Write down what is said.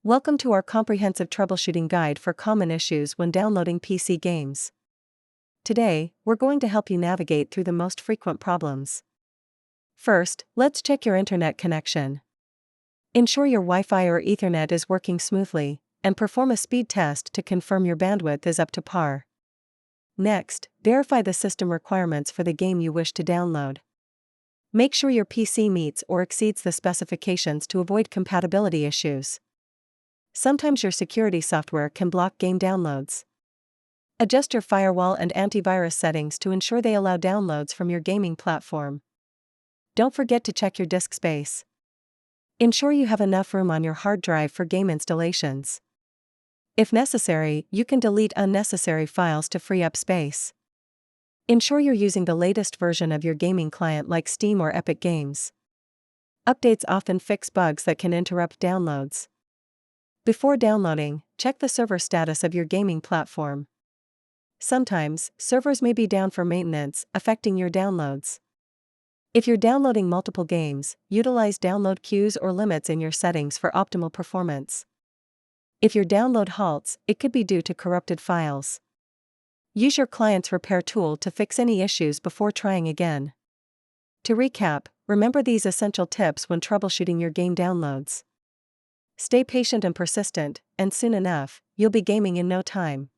Welcome to our comprehensive troubleshooting guide for common issues when downloading PC games. Today, we're going to help you navigate through the most frequent problems. First, let's check your internet connection. Ensure your Wi-Fi or Ethernet is working smoothly, and perform a speed test to confirm your bandwidth is up to par. Next, verify the system requirements for the game you wish to download. Make sure your PC meets or exceeds the specifications to avoid compatibility issues. Sometimes your security software can block game downloads. Adjust your firewall and antivirus settings to ensure they allow downloads from your gaming platform. Don't forget to check your disk space. Ensure you have enough room on your hard drive for game installations. If necessary, you can delete unnecessary files to free up space. Ensure you're using the latest version of your gaming client like Steam or Epic Games. Updates often fix bugs that can interrupt downloads. Before downloading, check the server status of your gaming platform. Sometimes, servers may be down for maintenance, affecting your downloads. If you're downloading multiple games, utilize download queues or limits in your settings for optimal performance. If your download halts, it could be due to corrupted files. Use your client's repair tool to fix any issues before trying again. To recap, remember these essential tips when troubleshooting your game downloads. Stay patient and persistent, and soon enough, you'll be gaming in no time.